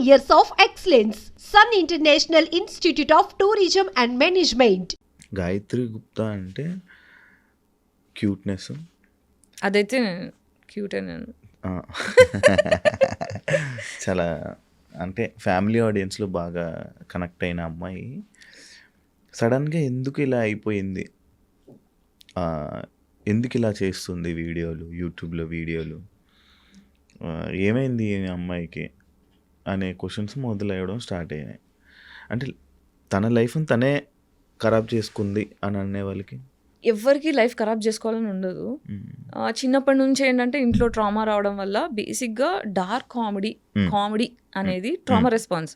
years of excellence. Sun International Institute of Tourism and Management. Gayatri Gupta అంటే cuteness, అదైతే క్యూటే నేను. చాలా అంటే ఫ్యామిలీ ఆడియన్స్లో బాగా కనెక్ట్ అయిన అమ్మాయి సడన్గా ఎందుకు ఇలా అయిపోయింది, ఎందుకు ఇలా చేస్తుంది వీడియోలు, యూట్యూబ్లో వీడియోలు, ఏమైంది ఈ అమ్మాయికి అనే క్వశ్చన్స్ మొదలయ్యడం స్టార్ట్ అయినాయి. అంటే తన లైఫ్ని తనే ఖరాబ్ చేసుకుంది అని అనే వాళ్ళకి ఎవరికి లైఫ్ ఖరాబ్ చేసుకోవాలని ఉండదు. చిన్నప్పటి నుంచి ఏంటంటే ఇంట్లో ట్రామా రావడం వల్ల బేసిక్గా డార్క్ కామెడీ అనేది ట్రామా రెస్పాన్స్.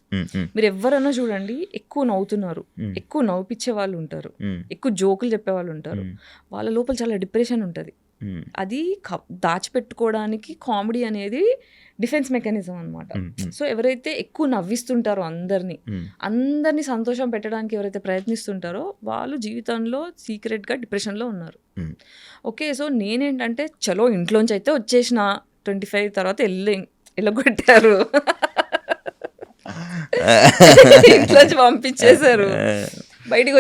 మీరు ఎవరైనా చూడండి, ఎక్కువ నవ్వుతున్నారు, ఎక్కువ నవ్వుపిచ్చే వాళ్ళు ఉంటారు, ఎక్కువ జోకులు చెప్పే వాళ్ళు ఉంటారు, వాళ్ళ లోపల చాలా డిప్రెషన్ ఉంటుంది. అది దాచిపెట్టుకోవడానికి కామెడీ అనేది డిఫెన్స్ మెకానిజం అనమాట. సో ఎవరైతే ఎక్కువ నవ్విస్తుంటారో అందరినీ సంతోషం పెట్టడానికి ఎవరైతే ప్రయత్నిస్తుంటారో వాళ్ళు జీవితంలో సీక్రెట్గా డిప్రెషన్లో ఉన్నారు. ఓకే, సో నేనేంటంటే చలో ఇంట్లోంచి అయితే వచ్చేసిన 25 తర్వాత వెళ్ళగొట్టారు, ఇంట్లోంచి పంపించేశారు, బయటికి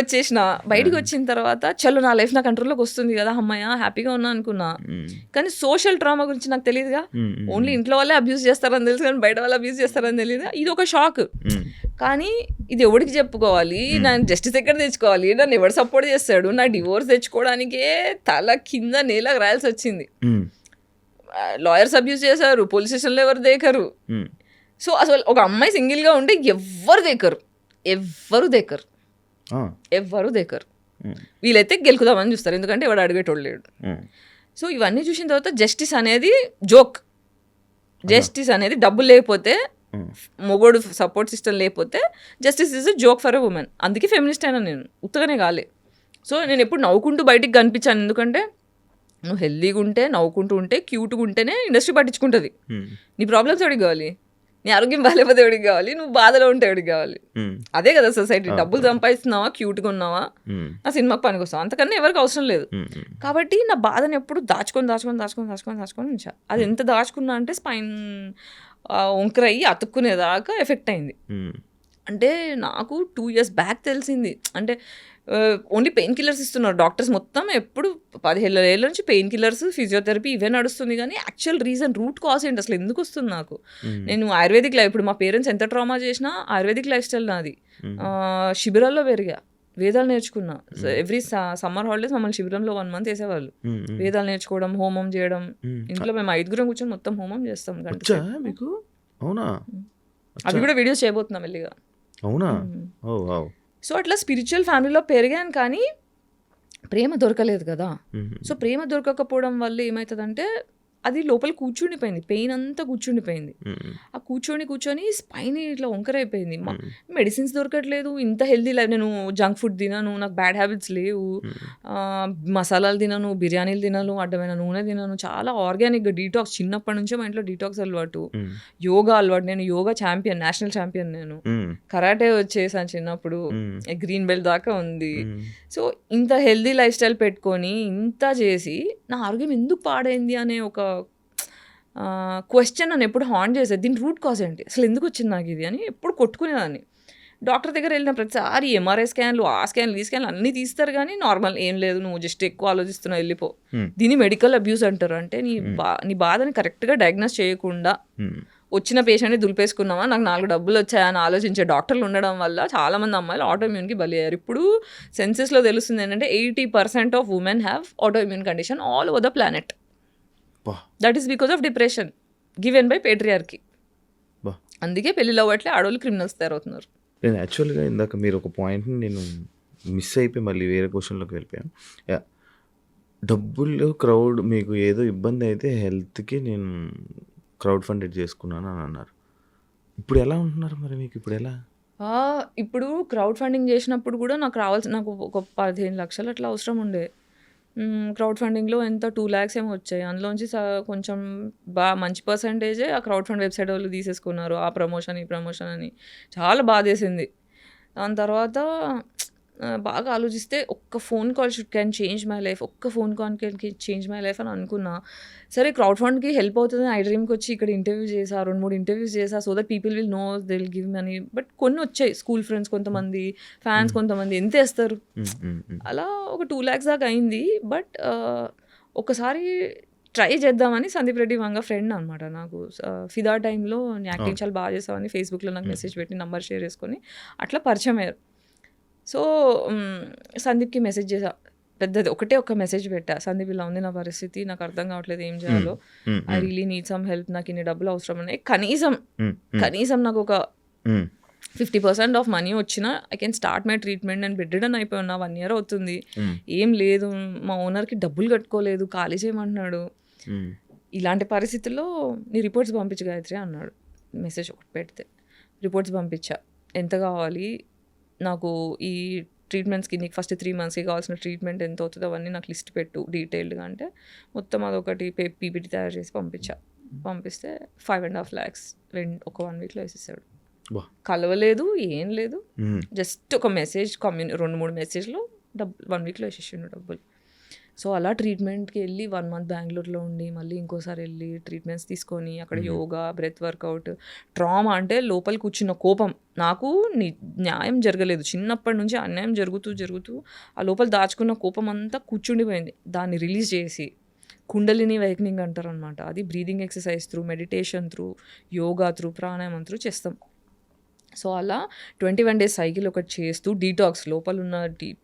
వచ్చిన తర్వాత చలో నా లైఫ్ నా కంట్రోల్లోకి వస్తుంది కదా, అమ్మాయ హ్యాపీగా ఉన్నా అనుకున్నా. కానీ సోషల్ ట్రామా గురించి నాకు తెలియదుగా. ఓన్లీ ఇంట్లో వాళ్ళే అబ్యూస్ చేస్తారని తెలుసు కానీ బయట వాళ్ళు అబ్యూస్ చేస్తారని తెలియదు. ఇది ఒక షాక్. కానీ ఇది ఎవరికి చెప్పుకోవాలి, నేను జస్టిస్ ఎక్కడ తెచ్చుకోవాలి, నన్ను ఎవరు సపోర్ట్ చేస్తాడు, నా డివోర్స్ తెచ్చుకోవడానికే తల కింద నేలకు రాయాల్సి వచ్చింది. లాయర్స్ అబ్యూస్ చేశారు, పోలీస్ స్టేషన్లో ఎవరు దేకరు. సో అసలు ఒక అమ్మాయి సింగిల్గా ఉంటే ఎవరు దేకరు. వీళ్ళైతే గెలుకుదామని చూస్తారు, ఎందుకంటే ఎవడు అడిగేటోళ్ళు లేడు. సో ఇవన్నీ చూసిన తర్వాత జస్టిస్ అనేది జోక్. జస్టిస్ అనేది డబ్బులు లేకపోతే, మొగోడు సపోర్ట్ సిస్టమ్ లేకపోతే justice is joke for a women. అందుకే ఫెమినిస్ట్ అయినా నేను, ఉత్తగానే కాలే. సో నేను ఎప్పుడు నవ్వుకుంటూ బయటికి కనిపించాను, ఎందుకంటే నువ్వు హెల్దీగా ఉంటే, నవ్వుకుంటూ ఉంటే, క్యూట్గా ఉంటేనే ఇండస్ట్రీ పట్టించుకుంటుంది. నీ ప్రాబ్లమ్స్ ఎవరికి కావాలి, నీ ఆరోగ్యం బాగాలేకపోతే ఎవరికి కావాలి, నువ్వు బాధలో ఉంటే ఎవరికి కావాలి. అదే కదా సొసైటీ. డబ్బులు సంపాదిస్తున్నావా, క్యూట్గా ఉన్నావా, నా సినిమాకి పనికి వస్తావా, అంతకన్నా ఎవరికి అవసరం లేదు. కాబట్టి నా బాధను ఎప్పుడు దాచుకొని ఉంచా. అది ఎంత దాచుకున్నా అంటే స్పైన్ వంకరయ్యి అతుక్కునేదాకా ఎఫెక్ట్ అయింది. అంటే నాకు 2 years బ్యాక్ తెలిసింది. అంటే ఓన్లీ పెయిన్ కిల్లర్స్ ఇస్తున్నారు డాక్టర్స్, మొత్తం ఎప్పుడు 15 ఏళ్ళ నుంచి పెయిన్ కిల్లర్స్, ఫిజియోథెరపీ ఇవే నడుస్తుంది. కానీ యాక్చువల్ రీజన్, రూట్ కాజ్ ఏంటి, అసలు ఎందుకు వస్తుంది నాకు. నేను ఆయుర్వేదిక్ లైఫ్, ఇప్పుడు మా పేరెంట్స్ ఎంత ట్రామా చేసినా ఆయుర్వేదిక్ లైఫ్ స్టైల్ నాది. శిబిరాల్లో పెరిగా, వేదాలు నేర్చుకున్నా. ఎవ్రీ సమ్మర్ హాలిడేస్ మమ్మల్ని శిబిరంలో 1 month వేసేవాళ్ళు. వేదాలు నేర్చుకోవడం, హోమం చేయడం. ఇంట్లో మేము 5 కూర్చొని మొత్తం హోమం చేస్తాం. అవి కూడా వీడియోస్ చేయబోతున్నాం మెల్లిగా. సో అట్లా స్పిరిచువల్ ఫ్యామిలీలో పెరిగాను, కానీ ప్రేమ దొరకలేదు కదా. సో ప్రేమ దొరకకపోవడం వల్ల ఏమవుతుందంటే అది లోపల కూర్చుండిపోయింది, పెయిన్ అంతా కూర్చుండిపోయింది. ఆ కూర్చొని స్పైన్ ఇట్లా వంకరైపోయింది. మెడిసిన్స్ దొరకట్లేదు, ఇంత హెల్దీ లైఫ్. నేను జంక్ ఫుడ్ తినను, నాకు బ్యాడ్ హ్యాబిట్స్ లేవు, మసాలాలు తినను, బిర్యానీలు తినను, అడ్డమైన నూనె తినను, చాలా ఆర్గానిక్గా డీటాక్స్. చిన్నప్పటి నుంచే మా ఇంట్లో డీటాక్స్ అలవాటు, యోగా అలవాటు. నేను యోగా ఛాంపియన్, నేషనల్ ఛాంపియన్. నేను కరాటే వచ్చేసాను చిన్నప్పుడు, గ్రీన్ బెల్ట్ దాకా ఉంది. సో ఇంత హెల్దీ లైఫ్ స్టైల్ పెట్టుకొని ఇంత చేసి నా ఆరోగ్యం ఎందుకు పాడైంది అనే ఒక క్వశ్చన్ నన్ను ఎప్పుడు హాంట్ చేసేది. దీని రూట్ కాజ్ ఏంటి, అసలు ఎందుకు వచ్చింది నాకు ఇది అని ఎప్పుడు కొట్టుకునేదాన్ని. డాక్టర్ దగ్గర వెళ్ళిన ప్రతిసారి ఎంఆర్ఐ స్కాన్లు, ఆ స్కాన్లు, ఈ స్కాన్లు అన్నీ తీస్తారు, కానీ నార్మల్ ఏం లేదు, నువ్వు జస్ట్ ఎక్కువ ఆలోచిస్తున్నావు, వెళ్ళిపో. దీన్ని మెడికల్ అబ్యూస్ అంటారు. అంటే నీ బాధని కరెక్ట్గా డయాగ్నోస్ చేయకుండా వచ్చిన పేషెంట్ని దులిపేసుకున్నావా, నాకు 4 డబ్బులు వచ్చాయని ఆలోచించే డాక్టర్లు ఉండడం వల్ల చాలామంది అమ్మాయిలు ఆటోఇమ్యూన్కి బలి అయ్యారు. ఇప్పుడు సెన్సెస్లో తెలుస్తుంది ఏంటంటే 80% of women have autoimmune condition all over the planet. That is because of depression given by patriarchy. అందుకే పెళ్ళిలో అవ్వట్లే, ఆడవాళ్ళు క్రిమినల్స్ తయారవుతున్నారు. నేను యాక్చువల్గా ఇందాక మీరు ఒక పాయింట్ని నేను మిస్ అయిపోయి మళ్ళీ వేరే క్వశ్చన్లోకి వెళ్ళిపోయాను. డబ్బులు క్రౌడ్ మీకు ఏదో ఇబ్బంది అయితే హెల్త్కి నేను క్రౌడ్ ఫండెడ్ చేసుకున్నాను అని అన్నారు. ఇప్పుడు ఎలా ఉంటున్నారు మరి మీకు? ఇప్పుడు ఎలా? ఇప్పుడు క్రౌడ్ ఫండింగ్ చేసినప్పుడు కూడా నాకు ఒక 15 లక్షలు అట్లా అవసరం ఉండే. క్రౌడ్ ఫండింగ్లో ఎంత 2 lakhs ఏమో వచ్చాయి. అందులోంచి కొంచెం మంచి పర్సంటేజే ఆ క్రౌడ్ ఫండ్ వెబ్సైట్ వాళ్ళు తీసేసుకున్నారు. ఆ ప్రమోషన్, ఈ ప్రమోషన్ అని చాలా బాధేసింది. దాని తర్వాత బాగా ఆలోచిస్తే ఒక్క phone call can change my life, ఒక్క phone call can change my life అని అనుకున్నా. సరే క్రౌడ్ ఫండ్కి హెల్ప్ అవుతుందని ఐ డ్రీమ్కి వచ్చి ఇక్కడ ఇంటర్వ్యూ చేసా, 2-3 ఇంటర్వ్యూస్ చేసా, so that people will know, they will give money. But కొన్ని వచ్చాయి, స్కూల్ ఫ్రెండ్స్ కొంతమంది, ఫ్యాన్స్ కొంతమంది ఎంత వేస్తారు, అలా ఒక 2 lakhs దాకా అయింది. బట్ ఒకసారి ట్రై చేద్దామని సందీప్ రెడ్డి వంగ ఫ్రెండ్ అనమాట నాకు, ఫిదా టైంలో యాక్టింగ్ చాలా బాగా చేసామని ఫేస్బుక్లో నాకు మెసేజ్ పెట్టి నంబర్ షేర్ చేసుకొని అట్లా పరిచయం అయ్యారు. సో సందీప్కి మెసేజ్ చేసా, పెద్దది ఒకటే ఒక మెసేజ్ పెట్టా, సందీప్ ఇలా ఉంది నా పరిస్థితి, నాకు అర్థం కావట్లేదు ఏం చేయాలో, I really need some help, నాకు ఇన్ని డబ్బులు అవసరం ఉన్నాయి, కనీసం నాకు ఒక 50% ఆఫ్ మనీ వచ్చినా I can start my treatment. నేను బెడ్ రిడన్ అయిపోయినా 1 year అవుతుంది, ఏం లేదు, మా ఓనర్కి డబ్బులు కట్టుకోలేదు, ఖాళీ చేయమంటున్నాడు, ఇలాంటి పరిస్థితుల్లో నీ రిపోర్ట్స్ పంపించు గాయత్రి అన్నాడు. మెసేజ్ ఒకటి పెడితే రిపోర్ట్స్ పంపించా, ఎంత కావాలి నాకు ఈ ట్రీట్మెంట్స్కి, నీకు ఫస్ట్ 3 monthsకి కావాల్సిన ట్రీట్మెంట్ ఎంత అవుతుందో అవన్నీ నాకు లిస్ట్ పెట్టు డీటెయిల్డ్గా అంటే మొత్తం అదొకటి పీపీటీ తయారు చేసి పంపిస్తే 5.5 lakhs ఒక 1 weekలో వేసేసాడు. కలవలేదు, ఏం లేదు, జస్ట్ ఒక మెసేజ్ 2-3 మెసేజ్లో 1 weekలో వేసేసిండు డబ్బులు. సో అలా ట్రీట్మెంట్కి వెళ్ళి 1 month బెంగళూరులో ఉండి మళ్ళీ ఇంకోసారి వెళ్ళి ట్రీట్మెంట్స్ తీసుకొని అక్కడ యోగా, బ్రెత్ వర్కౌట్. ట్రామా అంటే లోపల కూర్చున్న కోపం, నాకు న్యాయం జరగలేదు, చిన్నప్పటి నుంచి అన్యాయం జరుగుతూ ఆ లోపల దాచుకున్న కోపం అంతా కూర్చుండిపోయింది. దాన్ని రిలీజ్ చేసి కుండలిని వైక్నింగ్ అంటారు అనమాట, అది breathing exercise through, meditation through, yoga through, ప్రాణాయామం త్రూ చేస్తాం. సో అలా 21 days సైకిల్ ఒకటి చేస్తూ, డీటాక్స్ లోపల ఉన్న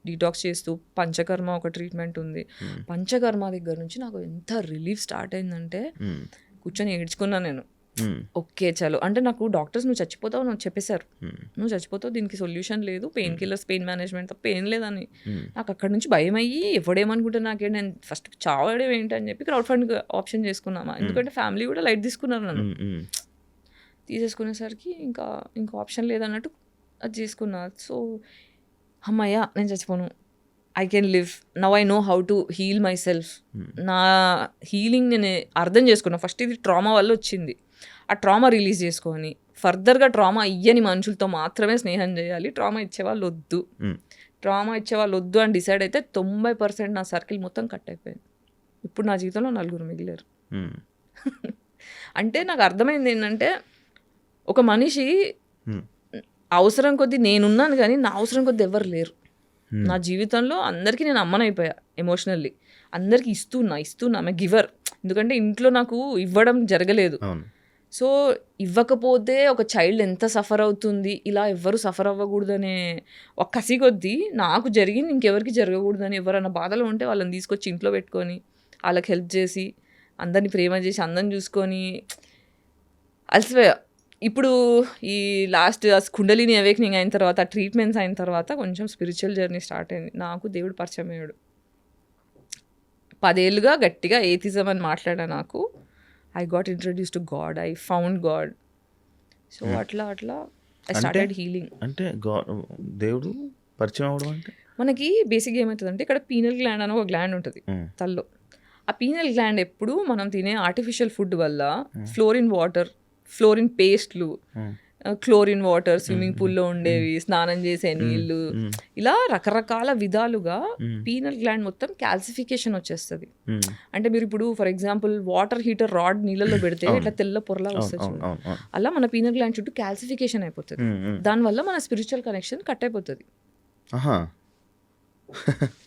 డీటాక్స్ చేస్తూ, పంచకర్మ ఒక ట్రీట్మెంట్ ఉంది. పంచకర్మ దగ్గర నుంచి నాకు ఎంత రిలీఫ్ స్టార్ట్ అయిందంటే కూర్చొని ఏడ్చుకున్నా నేను. ఓకే చలో అంటే నాకు డాక్టర్స్ నువ్వు చచ్చిపోతావు నాకు చెప్పేశారు, నువ్వు చచ్చిపోతావు, దీనికి సొల్యూషన్ లేదు, పెయిన్ కిల్లర్స్, పెయిన్ మేనేజ్మెంట్ తప్ప ఏం లేదని. నాకు అక్కడ నుంచి భయం అయ్యి ఎవడేమనుకుంటే నాకేంటి, నేను ఫస్ట్ చావడం ఏంటి అని చెప్పి క్రౌడ్ ఫండ్ ఆప్షన్ చేసుకున్నామా, ఎందుకంటే ఫ్యామిలీ కూడా లైట్ తీసుకున్నారు నన్ను. తీసేసుకునేసరికి ఇంకా ఆప్షన్ లేదన్నట్టు అది చేసుకున్నా. సో అమ్మయ్య నేను చచ్చిపోను, I can live, now I know how to heal myself. నా హీలింగ్ నేను అర్థం చేసుకున్నా. ఫస్ట్ ఇది ట్రామా వల్ల వచ్చింది, ఆ ట్రామా రిలీజ్ చేసుకొని ఫర్దర్గా ట్రామా ఇయ్యని మనుషులతో మాత్రమే స్నేహం చేయాలి, ట్రామా ఇచ్చేవాళ్ళు వద్దు అని డిసైడ్ అయితే 90% నా సర్కిల్ మొత్తం కట్ అయిపోయింది. ఇప్పుడు నా జీవితంలో 4 మిగిలారు. అంటే నాకు అర్థమైంది ఏంటంటే ఒక మనిషి అవసరం కొద్దీ నేనున్నాను కానీ నా అవసరం కొద్దీ ఎవరు లేరు నా జీవితంలో. అందరికీ నేను అమ్మనైపోయా ఎమోషనల్లీ, అందరికీ ఇస్తున్నా ఆమె గివర్. ఎందుకంటే ఇంట్లో నాకు ఇవ్వడం జరగలేదు. సో ఇవ్వకపోతే ఒక చైల్డ్ ఎంత సఫర్ అవుతుంది, ఇలా ఎవ్వరు సఫర్ అవ్వకూడదనే ఒక కసి కొద్దీ నాకు జరిగింది ఇంకెవరికి జరగకూడదని, ఎవరైనా బాధలో ఉంటే వాళ్ళని తీసుకొచ్చి ఇంట్లో పెట్టుకొని వాళ్ళకి హెల్ప్ చేసి అందరినీ ప్రేమ చేసి అందరిని చూసుకొని అలసిపోయా. ఇప్పుడు ఈ లాస్ట్ కుండలిని అవేక్నింగ్ అయిన తర్వాత, ట్రీట్మెంట్స్ అయిన తర్వాత కొంచెం స్పిరిచువల్ జర్నీ స్టార్ట్ అయింది. నాకు దేవుడు పరిచయం అయ్యాడు. 10 ఏళ్ళుగా గట్టిగా ఏథిజం అని మాట్లాడా, నాకు I got introduce to God, I found God. So అట్లా ఐ స్టార్టెడ్ హీలింగ్. అంటే దేవుడు పరిచయం అవడం అంటే మనకి బేసిక్గా ఏమవుతుందంటే ఇక్కడ పీనల్ గ్లాండ్ అని ఒక గ్లాండ్ ఉంటుంది తల్లో. ఆ పీనల్ గ్లాండ్ ఎప్పుడు మనం తినే ఆర్టిఫిషియల్ ఫుడ్ వల్ల ఫ్లోరిన్ పేస్ట్లు, క్లోరిన్ వాటర్, స్విమ్మింగ్ పూల్లో ఉండేవి, స్నానం చేసే నీళ్ళు, ఇలా రకరకాల విధాలుగా పీనల్ గ్లాండ్ మొత్తం క్యాల్సిఫికేషన్ వచ్చేస్తుంది. అంటే మీరు ఇప్పుడు for example water heater rod నీళ్ళలో పెడితే ఇట్లా తెల్ల పొరలా వస్తుంది, అలా మన పీనల్ గ్లాండ్ చుట్టూ క్యాల్సిఫికేషన్ అయిపోతుంది. దానివల్ల మన స్పిరిచువల్ కనెక్షన్ కట్ అయిపోతుంది.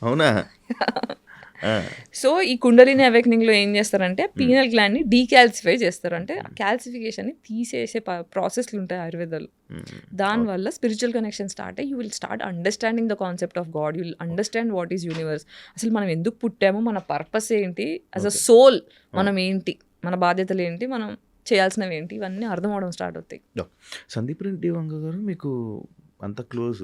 అవునా? సో ఈ కుండలిని అవేక్నింగ్లో ఏం చేస్తారంటే పీనల్ గ్లాండ్ని డీకాల్సిఫై చేస్తారు. అంటే క్యాల్సిఫికేషన్ని తీసేసే ప్రాసెస్లు ఉంటాయి ఆయుర్వేదాలు. దానివల్ల స్పిరిచువల్ కనెక్షన్ స్టార్ట్ అయ్యి you will start understanding the concept of God, you will understand what is universe, అసలు మనం ఎందుకు పుట్టామో, మన పర్పస్ ఏంటి, యాజ్ అ సోల్ మనం ఏంటి, మన బాధ్యతలు ఏంటి, మనం చేయాల్సినవి ఏంటి, ఇవన్నీ అర్థం అవడం స్టార్ట్ అవుతాయి. సందీప్ రెడ్డి వంగ గారు మీకు అంత క్లోజ్,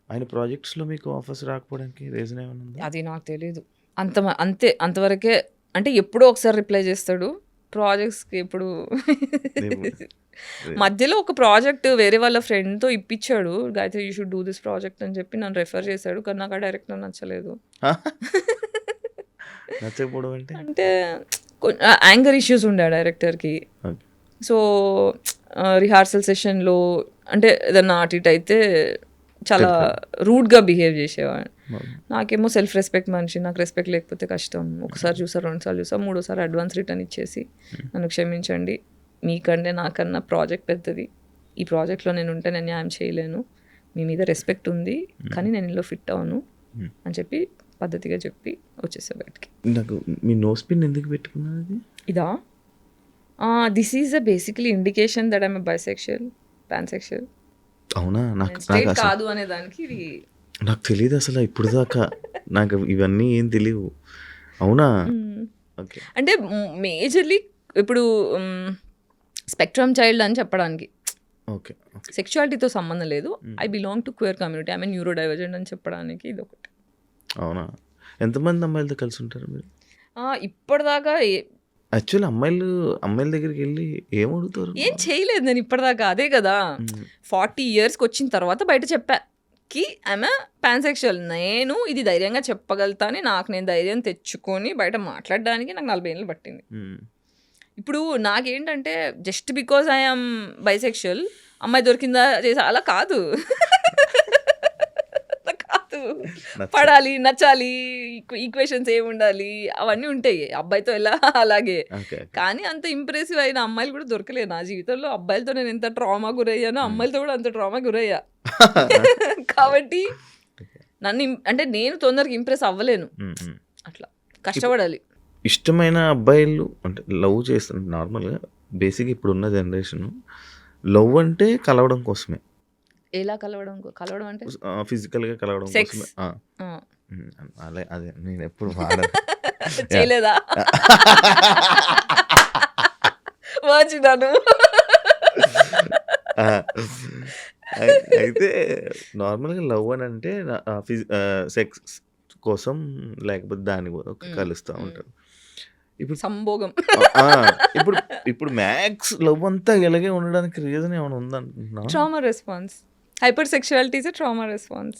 ఆయన ప్రాజెక్ట్స్లో మీకు ఆఫర్స్ రాకపోవడానికి రీజన్ ఏమైనా ఉందా? అది నాకు తెలియదు. అంతవరకే. అంటే ఎప్పుడో ఒకసారి రిప్లై చేస్తాడు ప్రాజెక్ట్స్కి. ఎప్పుడు మధ్యలో ఒక ప్రాజెక్ట్ వేరే వాళ్ళ ఫ్రెండ్తో ఇప్పించాడు, Gayatri you should do this project అని చెప్పి నన్ను రెఫర్ చేశాడు. కానీ నాకు ఆ డైరెక్టర్ నచ్చలేదు. నచ్చకపోవడం అంటే యాంగర్ ఇష్యూస్ ఉండే ఆ డైరెక్టర్కి. సో రిహార్సల్ సెషన్లో అంటే ఏదన్నా అటు ఇటు అయితే చాలా రూడ్గా బిహేవ్ చేసేవాడు. నాకేమో సెల్ఫ్ రెస్పెక్ట్ మనిషి, నాకు రెస్పెక్ట్ లేకపోతే కష్టం. ఒకసారి చూసా, రెండుసార్లు చూసా, మూడోసారి అడ్వాన్స్ రిటర్న్ ఇచ్చేసి నన్ను క్షమించండి, మీకంటే నాకన్నా ప్రాజెక్ట్ పెద్దది, ఈ ప్రాజెక్ట్లో నేను ఉంటే నేను న్యాయం చేయలేను, మీ మీద రెస్పెక్ట్ ఉంది కానీ నేను ఇందులో ఫిట్ అవ్వను అని చెప్పి పద్ధతిగా చెప్పి వచ్చేసా బయటికి. నాకు మీ నోస్ పిన్ ఎందుకు పెట్టుకున్నది? ఇదా, this is a basically indication that I'm bisexual, pansexual. అవునా? నాకు స్ట్రైట్ కాదు అనే దానికి ఇది. నాకు తెలియదు అసలు ఇప్పుడు దాకా, నాకు ఇవన్నీ ఏం తెలియవు. అవునా? ఓకే. అంటే మేజర్లీ ఇప్పుడు స్పెక్ట్రమ్ చైల్డ్ అని చెప్పడానికి, ఓకే, సెక్షువాలిటీతో సంబంధం లేదు, I belong to queer community, I mean neuro divergent అని చెప్పడానికి ఇది ఒకటి. అవునా? ఎంతమంది అమ్మాయిలతో కలిసి ఉంటారు మీరు ఇప్పటిదాకా? యాక్చువల్లీ అమ్మాయిల దగ్గరికి వెళ్ళి ఏం అడుగుతారు? ఏం చేయలేదు నేను ఇప్పటిదాకా. అదే కదా 40 yearsకి వచ్చిన తర్వాత బయట చెప్పా కి ఆమె పాన్సెక్షువల్. నేను ఇది ధైర్యంగా చెప్పగలుగుతాను, నాకు నేను ధైర్యం తెచ్చుకొని బయట మాట్లాడడానికి నాకు 40 ఏళ్ళు పట్టింది. ఇప్పుడు నాకేంటంటే జస్ట్ బికాజ్ ఐఎమ్ బైసెక్షువల్ అమ్మాయి దొరికిందా చేసా అలా కాదు. పడాలి, నచ్చాలి, ఈక్వేషన్స్ ఏమి ఉండాలి అవన్నీ ఉంటాయి అబ్బాయితో ఎలా అలాగే. కానీ అంత ఇంప్రెసివ్ అయిన అమ్మాయిలు కూడా దొరకలేదు నా జీవితంలో. అబ్బాయిలతో నేను ఎంత ట్రామా గురయ్యానో అమ్మాయిలతో కూడా అంత ట్రామా గురయ్యా. కాబట్టి నన్ను అంటే నేను తొందరగా ఇంప్రెస్ అవ్వలేను, అట్లా కష్టపడాలి. ఇష్టమైన అబ్బాయిలు అంటే లవ్ చేస్తారు నార్మల్గా. బేసిక్ ఇప్పుడున్న జనరేషన్ లవ్ అంటే కలవడం కోసమే. ఎలా కలవడం అంటే ఫిజికల్గా కలవడం కోసమే. అదే నేను ఎప్పుడు చేయలేదా? వచ్చినాను. అయితే నార్మల్గా లవ్ అని అంటే సెక్స్ కోసం లేకపోతే దాని కలుస్తూ ఉంటారు. ఇప్పుడు సంభోగం. ఇప్పుడు మ్యాక్స్ లవ్ అంతా ఇలాగే ఉండడానికి రీజన్ ఏమైనా ఉందనుకుంటున్నా? Trauma response. Hypersexuality is trauma response.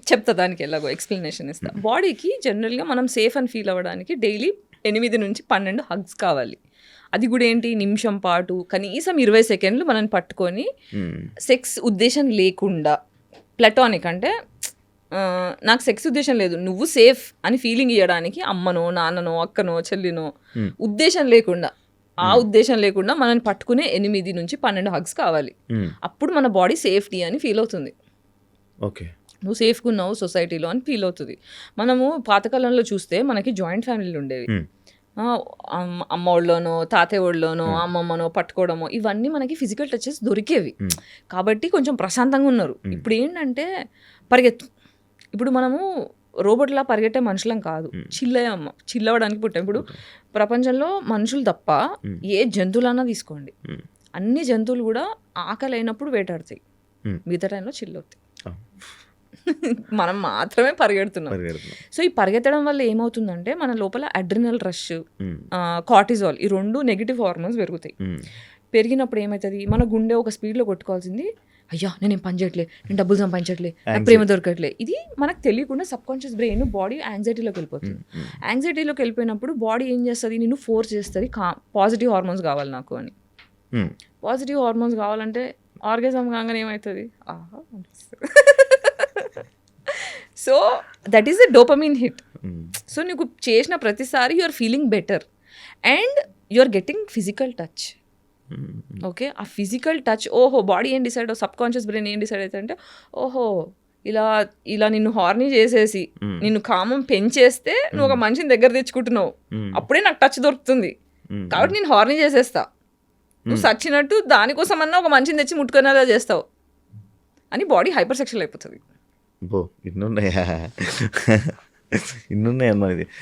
చెప్తా దానికి ఎలాగో ఎక్స్ప్లెనేషన్ ఇస్తా. బాడీకి జనరల్గా మనం సేఫ్ అని ఫీల్ అవ్వడానికి డైలీ 8 నుంచి 12 హగ్స్ కావాలి. అది కూడా ఏంటి, నిమిషం పాటు కనీసం 20 సెకండ్లు మనం పట్టుకొని సెక్స్ ఉద్దేశం లేకుండా, ప్లటానిక్ అంటే నాకు సెక్స్ ఉద్దేశం లేదు, నువ్వు సేఫ్ అని ఫీలింగ్ ఇవ్వడానికి అమ్మనో నాన్ననో అక్కనో చెల్లినో ఉద్దేశం లేకుండా, ఆ ఉద్దేశం లేకుండా మనల్ని పట్టుకునే 8 నుంచి 12 హగ్స్ కావాలి. అప్పుడు మన బాడీ సేఫ్టీ అని ఫీల్ అవుతుంది. ఓకే, నువ్వు సేఫ్గా ఉన్నావు సొసైటీలో అని ఫీల్ అవుతుంది. మనము పాతకాలంలో చూస్తే మనకి జాయింట్ ఫ్యామిలీలు ఉండేవి. అమ్మ వాళ్ళలోనో తాతయ్య వాళ్ళలోనో అమ్మమ్మనో పట్టుకోవడమో ఇవన్నీ మనకి ఫిజికల్ టచెస్ దొరికేవి. కాబట్టి కొంచెం ప్రశాంతంగా ఉన్నారు. ఇప్పుడు ఏంటంటే పరిగెత్తు. ఇప్పుడు మనము రోబోట్లా పరిగెట్టే మనుషులం కాదు, చిల్లవడానికి పుట్టాం. ఇప్పుడు ప్రపంచంలో మనుషులు తప్ప ఏ జంతువులన్నా తీసుకోండి, అన్ని జంతువులు కూడా ఆకలి అయినప్పుడు వేటాడుతాయి, మిగతా టైంలో చిల్లవుతాయి. మనం మాత్రమే పరిగెడుతున్నాం. సో ఈ పరిగెత్తడం వల్ల ఏమవుతుందంటే మన లోపల అడ్రినల్ రష్, కార్టిజాల్, ఈ 2 నెగిటివ్ హార్మోన్స్ పెరుగుతాయి. పెరిగినప్పుడు ఏమవుతుంది, మన గుండె ఒక స్పీడ్లో కొట్టుకోవాల్సింది, అయ్యా నేనేం పని చేయట్లే, నేను డబ్బులు సంపాదించట్లే, నాకు ప్రేమ దొరకట్లే, ఇది మనకు తెలియకుండా సబ్ కాన్షియస్ బ్రెయిన్ బాడీ యాంగ్జైటీలోకి వెళ్ళిపోతుంది. యాంగ్జైటీలోకి వెళ్ళిపోయినప్పుడు బాడీ ఏం చేస్తుంది, నిన్ను ఫోర్స్ చేస్తుంది పాజిటివ్ హార్మోన్స్ కావాలి నాకు అని. పాజిటివ్ హార్మోన్స్ కావాలంటే ఆర్గాజం కాగానే ఏమవుతుంది, ఆహా అనిపిస్తుంది. So that is a dopamine hit. So నీకు చేసిన ప్రతిసారి you are feeling better and you are getting physical touch. Okay, ఆ ఫిజికల్ టచ్, ఓహో బాడీ ఏం డిసైడ్, సబ్ కాన్షియస్ బ్రెయిన్ ఏం డిసైడ్ అవుతుంది అంటే, ఓహో ఇలా నిన్ను హార్నీ చేసేసి నిన్ను కామం పెంచేస్తే నువ్వు ఒక మనిషిని దగ్గర తెచ్చుకుంటున్నావు, అప్పుడే నాకు టచ్ దొరుకుతుంది, కాబట్టి నేను హార్నీ చేసేస్తా, నువ్వు సచ్చినట్టు దానికోసమన్నా ఒక మనిషిని తెచ్చి ముట్టుకునేలా చేస్తావు అని బాడీ హైపర్ సెక్షువల్ అయిపోతుంది. ఇన్నున్నాయా? ఇన్నున్నాయమ్మా ఇది.